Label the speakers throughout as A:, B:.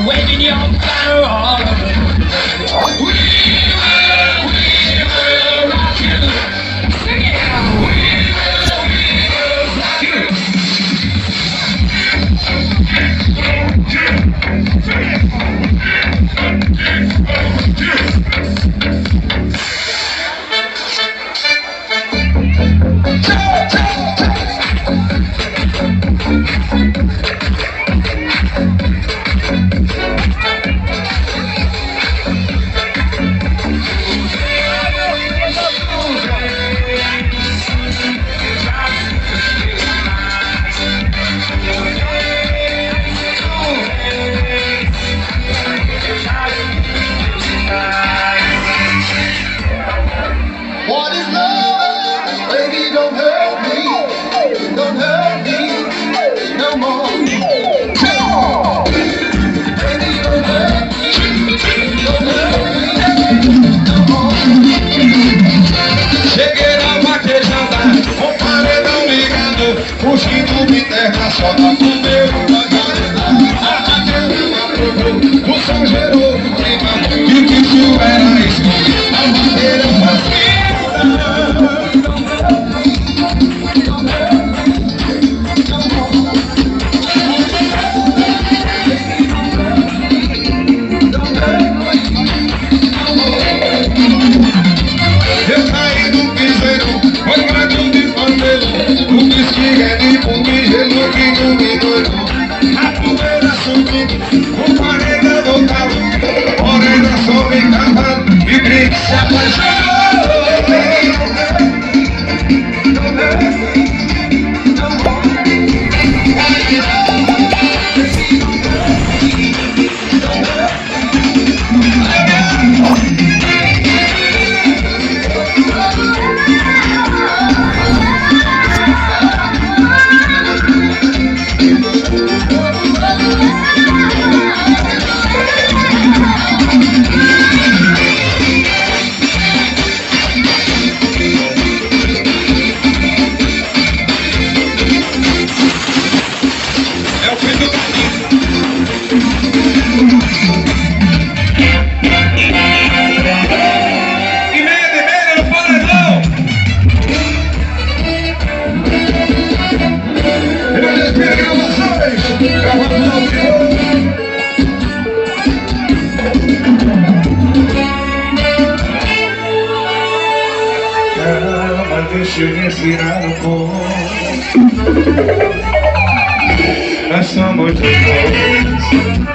A: Waving your banner all over. We will rock you. Sing it out. We will rock you.
B: What is love? Baby, don't hurt me. Don't hurt me no more. Baby, don't hurt me. Don't hurt me no more. Cheguei na vaquejada, com paredão ligado, fugindo de terra só pra comer uma galera. A grama aprovou, o som gerou o clima, e o que tu era isso? A madeira fazia. Eu caí no piseiro, foi grande de pandeiro, o bexiga de pumigelo que não me doido. A poeira subindo, o paredão do calo, morena sobre cavalo, e brinque se apaixonou. Deixa eu me ensinar um pouco. Nós somos dois,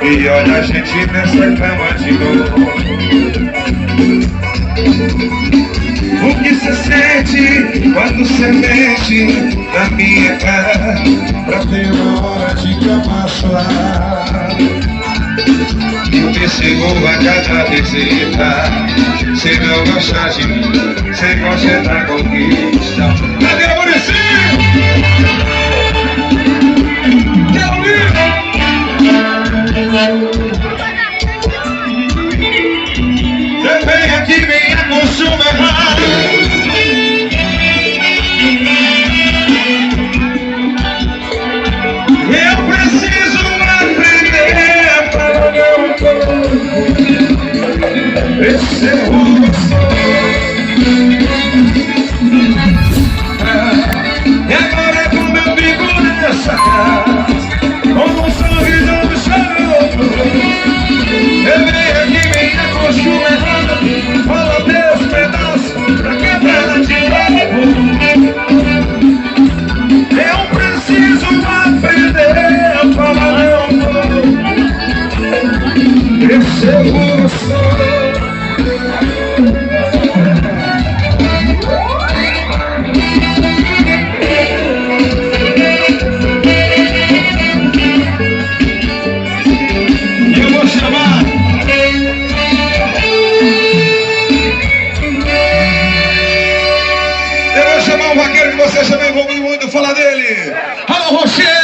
B: e olha a gente nessa cama de novo. O que cê sente quando cê mente na minha cara, pra ter uma hora de cama suave. Eu te sigo a cada visita. Se não gostar de mim, cê gosta da conquista. Cadê a Murici? Quero ouvir! Cê vem aqui, me acostuma errado. Eu preciso aprender para não esse é o e agora como eu fico nessa casa, com um sorriso no chão, eu venho aqui me acostumo errado, fala meus pedaços pra quebrar de novo. Eu preciso aprender a falar não, eu seguro só. Eu vou chamar o vaqueiro que você também ouviu muito falar dele. Alô, Rocher!